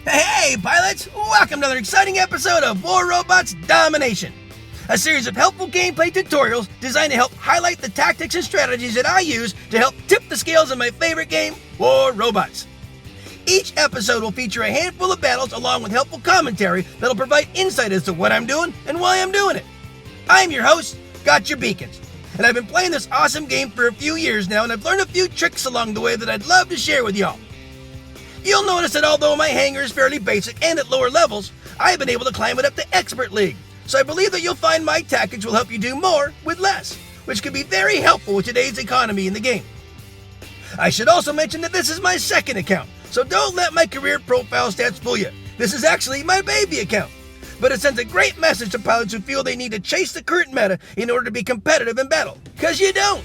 Hey, pilots! Welcome to another exciting episode of War Robots Domination, a series of helpful gameplay tutorials designed to help highlight the tactics and strategies that I use to help tip the scales of my favorite game, War Robots. Each episode will feature a handful of battles along with helpful commentary that'll provide insight as to what I'm doing and why I'm doing it. I'm your host, Gotchure Beacons, and I've been playing this awesome game for a few years now, and I've learned a few tricks along the way that I'd love to share with y'all. You'll notice that although my hangar is fairly basic and at lower levels, I've been able to climb it up to Expert League. So I believe that you'll find my tactics will help you do more with less, which can be very helpful with today's economy in the game. I should also mention that this is my second account, so don't let my career profile stats fool you. This is actually my baby account. But it sends a great message to pilots who feel they need to chase the current meta in order to be competitive in battle. Because you don't.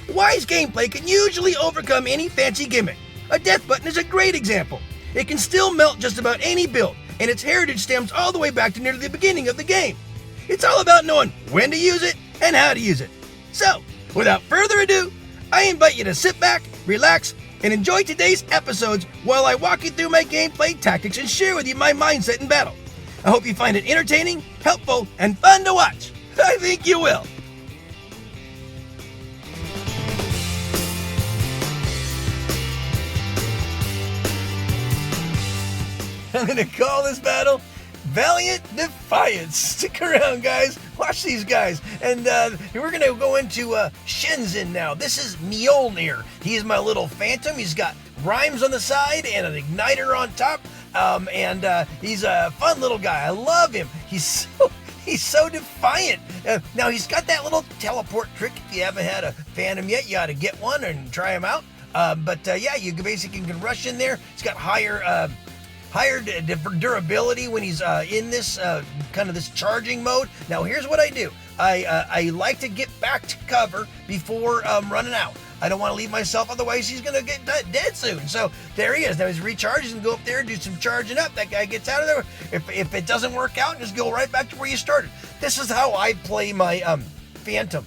Wise gameplay can usually overcome any fancy gimmick. A death button is a great example. It can still melt just about any build, and its heritage stems all the way back to nearly the beginning of the game. It's all about knowing when to use it and how to use it. So, without further ado, I invite you to sit back, relax, and enjoy today's episodes while I walk you through my gameplay tactics and share with you my mindset in battle. I hope you find it entertaining, helpful, and fun to watch. I think you will. I'm going to call this battle Valiant Defiance. Stick around, guys. Watch these guys. And we're going to go into Shenzhen now. This is Mjolnir. He's my little phantom. He's got rhymes on the side and an igniter on top. He's a fun little guy. I love him. He's so defiant. Now, he's got that little teleport trick. If you haven't had a Phantom yet, you ought to get one and try him out. Yeah, you basically can rush in there. He's got higher durability when he's in this kind of this charging mode. Now, here's what I do. I like to get back to cover before running out. I don't want to leave myself, otherwise he's going to get dead soon. So there he is. Now he's recharges and go up there and do some charging up. That guy gets out of there. If it doesn't work out, just go right back to where you started. This is how I play my Phantom.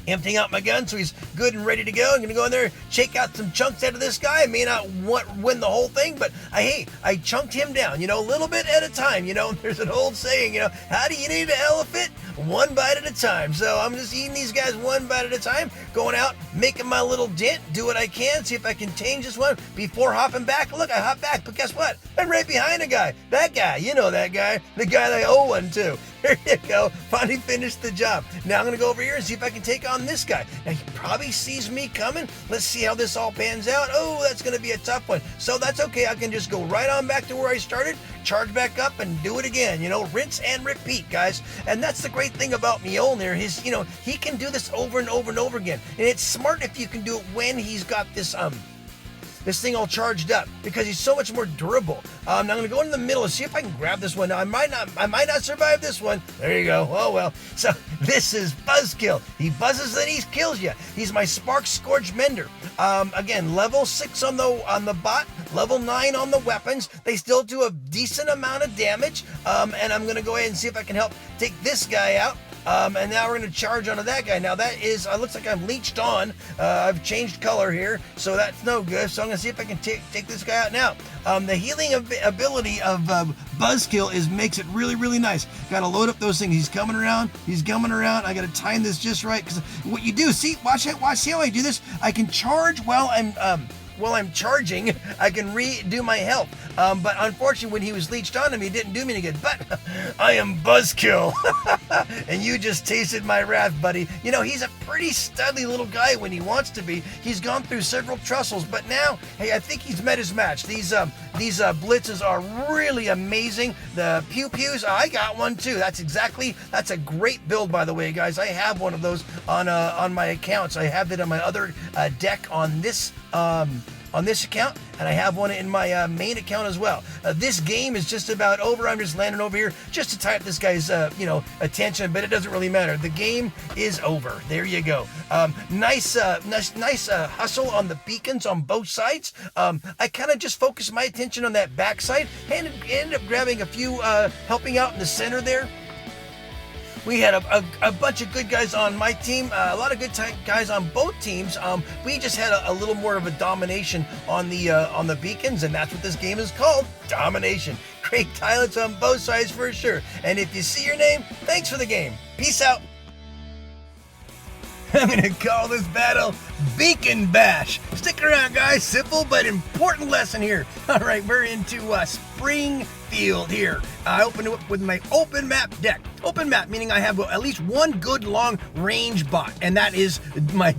Emptying out my gun so he's good and ready to go. I'm going to go in there, shake out some chunks out of this guy. I may not win the whole thing, but I chunked him down, a little bit at a time. There's an old saying, how do you eat an elephant? One bite at a time. So I'm just eating these guys one bite at a time, going out, making my little dent, do what I can, see if I can change this one before hopping back. Look, I hop back, but guess what? I'm right behind a guy. That guy, that guy, the guy that I owe one to. There you go. Finally finished the job. Now I'm going to go over here and see if I can take on this guy. Now he probably sees me coming. Let's see how this all pans out. Oh, that's going to be a tough one. So that's okay. I can just go right on back to where I started, charge back up, and do it again. Rinse and repeat, guys. And that's the great thing about Mjolnir. He can do this over and over and over again. And it's smart if you can do it when he's got this thing all charged up, because he's so much more durable. Now I'm gonna go into the middle and see if I can grab this one. Now I might not survive this one. There you go. Oh well. So this is Buzzkill. He buzzes and he kills you. He's my Spark Scourge Mender. Again, level 6 on the bot, level 9 on the weapons. They still do a decent amount of damage. And I'm gonna go ahead and see if I can help take this guy out. And now we're going to charge onto that guy. Now that is, looks like I'm leeched on. I've changed color here, so that's no good. So I'm going to see if I can take this guy out now. The healing ability of Buzzkill makes it really, really nice. Got to load up those things. He's coming around. I got to time this just right, because what you do, see how I do this? I can charge while I'm charging. I can redo my health. But unfortunately, when he was leeched on him, he didn't do me any good. But I am Buzzkill. And you just tasted my wrath, buddy. He's a pretty studly little guy when he wants to be. He's gone through several trussles, but now, hey, I think he's met his match. These blitzes are really amazing. The pew-pews, I got one too. That's a great build, by the way, guys. I have one of those on my accounts. I have it on my other deck on this account, and I have one in my main account as well. This game is just about over. I'm just landing over here just to tie up this guy's attention, but it doesn't really matter. The game is over. There you go. Nice hustle on the beacons on both sides. I kind of just focused my attention on that backside and ended up grabbing a few, helping out in the center there. We had a bunch of good guys on my team, a lot of good guys on both teams. We just had a little more of a domination on the beacons, and that's what this game is called, Domination. Great pilots on both sides for sure. And if you see your name, thanks for the game. Peace out. I'm going to call this battle Beacon Bash. Stick around, guys. Simple but important lesson here. All right, we're into Springfield here. I opened it up with my open map deck. Open map, meaning I have at least one good long range bot, and that is my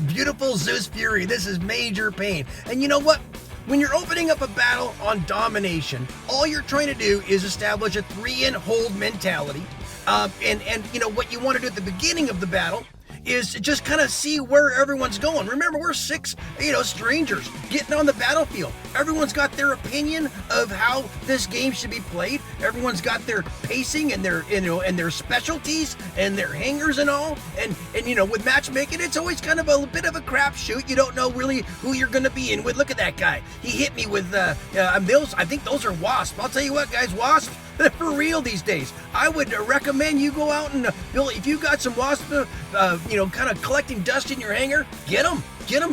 beautiful Zeus Fury. This is major pain. And you know what? When you're opening up a battle on Domination, all you're trying to do is establish a 3-and-hold mentality. And you know what you want to do at the beginning of the battle is just kind of see where everyone's going. Remember, we're 6, strangers getting on the battlefield. Everyone's got their opinion of how this game should be played. Everyone's got their pacing and their, and their specialties and their hangers and all. And with matchmaking, it's always kind of a bit of a crapshoot. You don't know really who you're going to be in with. Look at that guy. He hit me with I think those are wasps. I'll tell you what, guys, wasps, they're for real these days. I would recommend you go out and build, if you got some wasps, kind of collecting dust in your hangar, get them,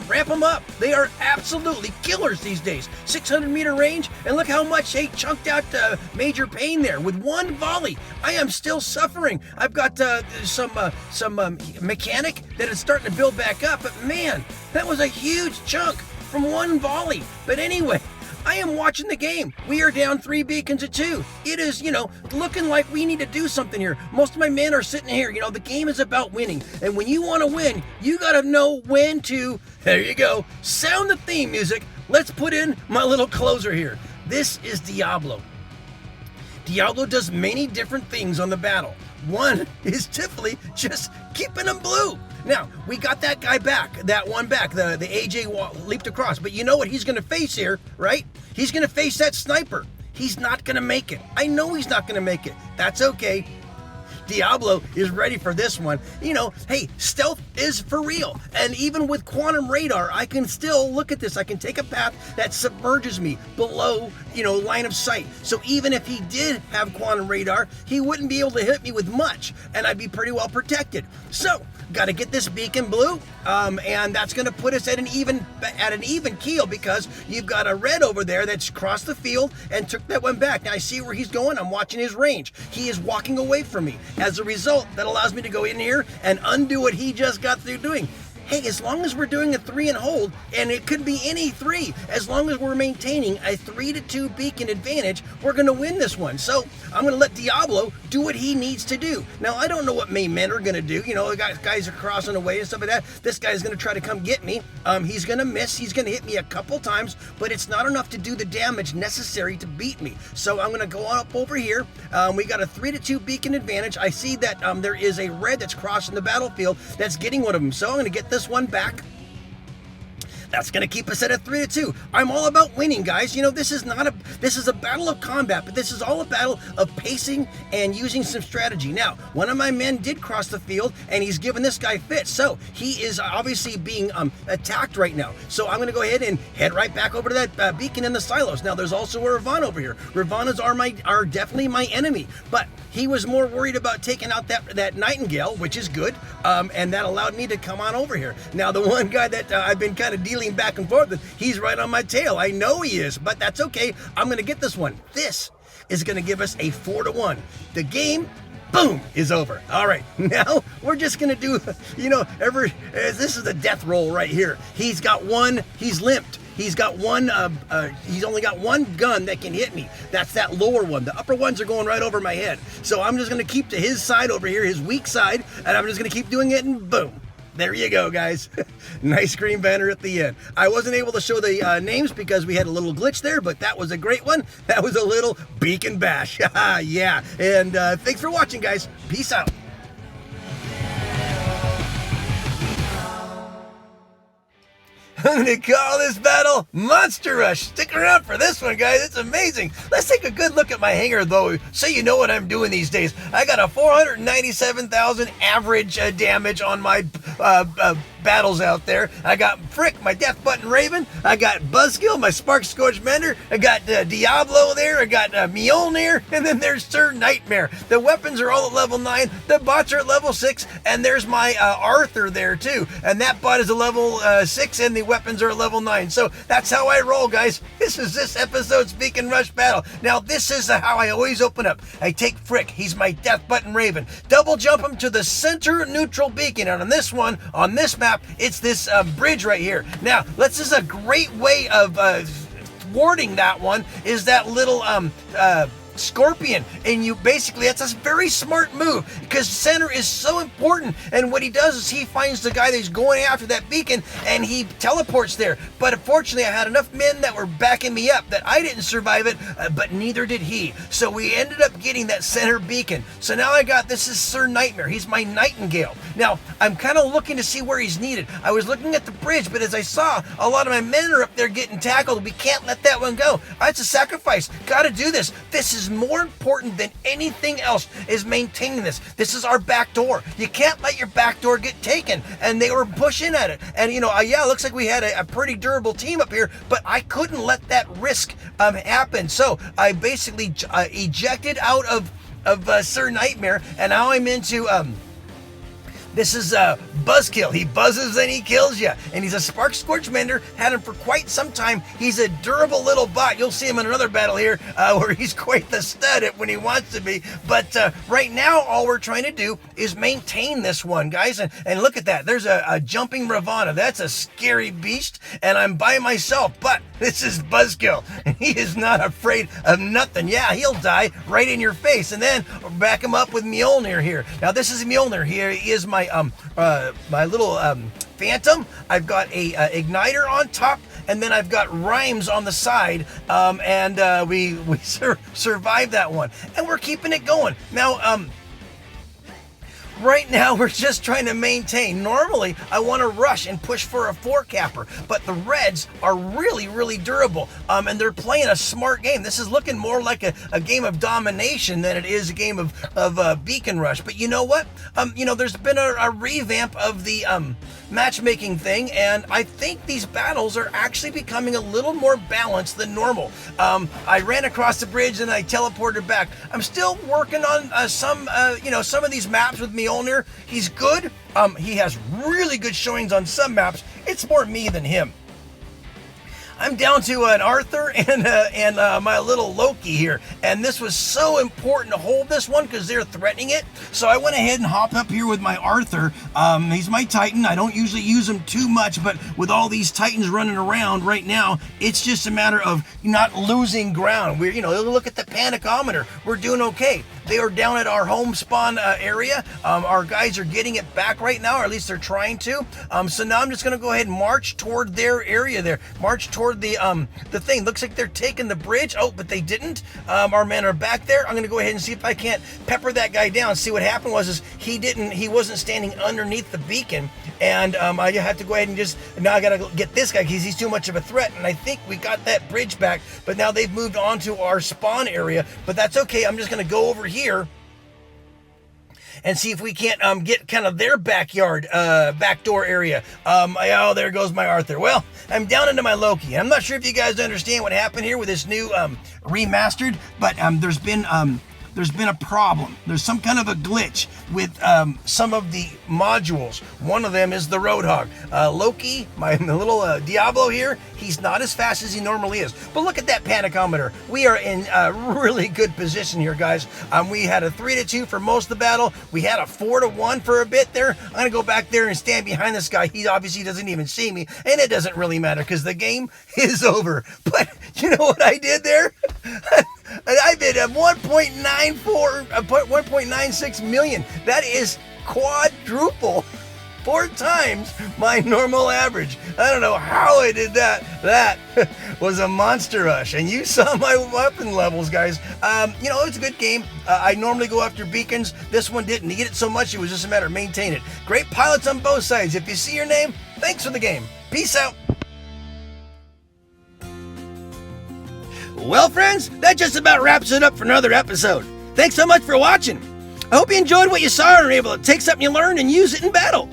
ramp them up. They are absolutely killers these days. 600-meter range, and look how much they chunked out major pain there with one volley. I am still suffering. I've got some mechanic that is starting to build back up, but man, that was a huge chunk from one volley. But anyway, I am watching the game. We are down 3 beacons to 2. It is, looking like we need to do something here. Most of my men are sitting here. The game is about winning. And when you want to win, you got to know when to, there you go, sound the theme music. Let's put in my little closer here. This is Diablo. Diablo does many different things on the battle. One is typically just keeping them blue. Now, we got that guy back, the AJ leaped across, but you know what he's going to face here, right? He's going to face that sniper. He's not going to make it. I know he's not going to make it. That's okay. Diablo is ready for this one. Hey, stealth is for real. And even with quantum radar, I can still look at this. I can take a path that submerges me below, line of sight. So even if he did have quantum radar, he wouldn't be able to hit me with much, and I'd be pretty well protected. So, got to get this beacon blue, and that's going to put us at an even keel, because you've got a red over there that's crossed the field and took that one back. Now I see where he's going. I'm watching his range. He is walking away from me. As a result, that allows me to go in here and undo what he just got through doing. Hey, as long as we're doing a 3-and-hold, and it could be any 3, as long as we're maintaining a 3-to-2 beacon advantage, we're going to win this one. So I'm going to let Diablo do what he needs to do. Now, I don't know what my men are going to do. Guys are crossing away and stuff like that. This guy's going to try to come get me. He's going to miss. He's going to hit me a couple times, but it's not enough to do the damage necessary to beat me. So I'm going to go on up over here. We got a 3-to-2 beacon advantage. I see that there is a red that's crossing the battlefield that's getting one of them. So I'm going to get this one back. That's going to keep us at a 3-to-2. I'm all about winning, guys. This is a battle of combat, but this is all a battle of pacing and using some strategy. Now, one of my men did cross the field, and he's giving this guy fits. So he is obviously being attacked right now. So I'm going to go ahead and head right back over to that beacon in the silos. Now, there's also a Ravana over here. Ravanas are definitely my enemy, but he was more worried about taking out that Nightingale, which is good, and that allowed me to come on over here. Now, the one guy that I've been kind of dealing back and forth with, he's right on my tail. I know he is, but that's okay. I'm going to get this one. This is going to give us a 4-to-1. The game, boom, is over. All right, now we're just going to do, this is the death roll right here. He's got one, he's limped. He's got one, he's only got one gun that can hit me. That's that lower one. The upper ones are going right over my head. So I'm just going to keep to his side over here, his weak side, and I'm just going to keep doing it, and boom. There you go, guys. Nice green banner at the end. I wasn't able to show the names because we had a little glitch there, but that was a great one. That was a little beacon bash. Yeah. And thanks for watching, guys. Peace out. I'm going to call this battle Monster Rush. Stick around for this one, guys. It's amazing. Let's take a good look at my hangar, though, so you know what I'm doing these days. I got a 497,000 average damage on my battles out there. I got Frick, my Death Button Raven. I got Buzzkill, my Spark Scorch Mender. I got Diablo there. I got Mjolnir. And then there's Sir Nightmare. The weapons are all at level 9. The bots are at level 6. And there's my Arthur there too. And that bot is a level 6 and the weapons are at level 9. So that's how I roll, guys. This is this episode's Beacon Rush battle. Now this is how I always open up. I take Frick. He's my Death Button Raven. Double jump him to the center neutral beacon. And on this one, on this map, it's this bridge right here. Now, this is a great way of thwarting that one, is that little scorpion, and you basically, that's a very smart move because center is so important. And what he does is he finds the guy that's going after that beacon and he teleports there. But unfortunately, I had enough men that were backing me up that I didn't survive it, but neither did he. So we ended up getting that center beacon. So now I got, this is Sir Nightmare. He's my Nightingale. Now I'm kind of looking to see where he's needed. I was looking at the bridge, but as I saw, a lot of my men are up there getting tackled. We can't let that one go. It's a sacrifice. Got to do this. This is more important than anything else, is maintaining this. This is our back door. You can't let your back door get taken. And they were pushing at it. And yeah, it looks like we had a pretty durable team up here, but I couldn't let that risk happen. So I basically ejected out of Sir Nightmare, and now I'm into this is Buzzkill. He buzzes and he kills you. And he's a Spark Scorch Mender. Had him for quite some time. He's a durable little bot. You'll see him in another battle here where he's quite the stud when he wants to be. But right now, all we're trying to do is maintain this one, guys. And look at that. There's a jumping Ravana. That's a scary beast. And I'm by myself. But this is Buzzkill. And he is not afraid of nothing. Yeah, he'll die right in your face. And then back him up with Mjolnir here. Now, this is Mjolnir here. He is my my little Phantom. I've got a igniter on top, and then I've got rhymes on the side, and we survived that one, and we're keeping it going. Now, right now, we're just trying to maintain. Normally, I want to rush and push for a 4-capper, but the Reds are really, really durable, and they're playing a smart game. This is looking more like a game of domination than it is a game of Beacon Rush. But you know what? There's been a revamp of the matchmaking thing, and I think these battles are actually becoming a little more balanced than normal. I ran across the bridge and I teleported back. I'm still working on some of these maps with Mjolnir. He's good. He has really good showings on some maps. It's more me than him. I'm down to an Arthur and my little Loki here. And this was so important to hold this one because they're threatening it. So I went ahead and hopped up here with my Arthur. He's my Titan. I don't usually use him too much, but with all these Titans running around right now, it's just a matter of not losing ground. We're, look at the panicometer. We're doing okay. They are down at our home spawn area. Our guys are getting it back right now, or at least they're trying to. So now I'm just going to go ahead and march toward their area there. March toward the thing. Looks like they're taking the bridge. Oh, but they didn't. Our men are back there. I'm going to go ahead and see if I can't pepper that guy down. See, what happened was he wasn't standing underneath the beacon. And I have to go ahead and now I got to get this guy because he's too much of a threat. And I think we got that bridge back, but now they've moved on to our spawn area. But that's okay. I'm just going to go over here and see if we can't get kind of their backyard, backdoor area. Oh, there goes my Arthur. Well, I'm down into my Loki. I'm not sure if you guys understand what happened here with this new remastered, but there's been a problem. There's some kind of a glitch with some of the modules. One of them is the Roadhog. Loki, my little Diablo here, he's not as fast as he normally is. But look at that panicometer. We are in a really good position here, guys. We had a 3-2 for most of the battle. We had a 4-1 for a bit there. I'm going to go back there and stand behind this guy. He obviously doesn't even see me, and it doesn't really matter because the game is over. But you know what I did there? I bid 1.96 million. That is quadruple, 4 times my normal average. I don't know how I did that. That was a monster rush. And you saw my weapon levels, guys. It's a good game. I normally go after beacons. This one didn't need it so much. It was just a matter of maintaining it. Great pilots on both sides. If you see your name, thanks for the game. Peace out. Well, friends, that just about wraps it up for another episode. Thanks so much for watching. I hope you enjoyed what you saw and were able to take something you learned and use it in battle.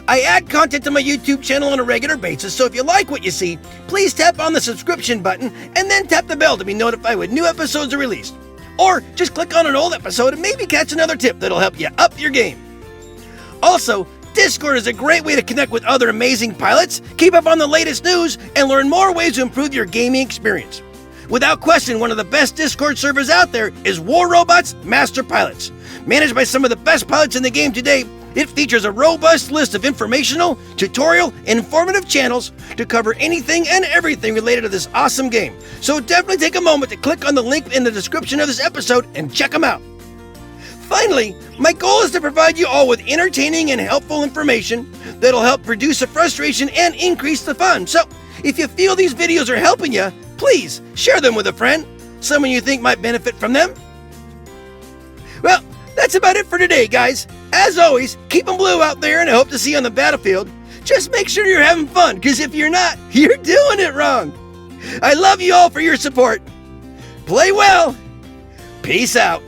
I add content to my YouTube channel on a regular basis, so if you like what you see, please tap on the subscription button and then tap the bell to be notified when new episodes are released. Or just click on an old episode and maybe catch another tip that'll help you up your game. Also, Discord is a great way to connect with other amazing pilots, keep up on the latest news, and learn more ways to improve your gaming experience. Without question, one of the best Discord servers out there is War Robot's Master Pilots. Managed by some of the best pilots in the game today, it features a robust list of informational, tutorial, and informative channels to cover anything and everything related to this awesome game. So definitely take a moment to click on the link in the description of this episode and check them out. Finally, my goal is to provide you all with entertaining and helpful information that'll help reduce the frustration and increase the fun. So, if you feel these videos are helping you, please share them with a friend, someone you think might benefit from them. Well, that's about it for today, guys. As always, keep them blue out there, and I hope to see you on the battlefield. Just make sure you're having fun, because if you're not, you're doing it wrong. I love you all for your support. Play well. Peace out.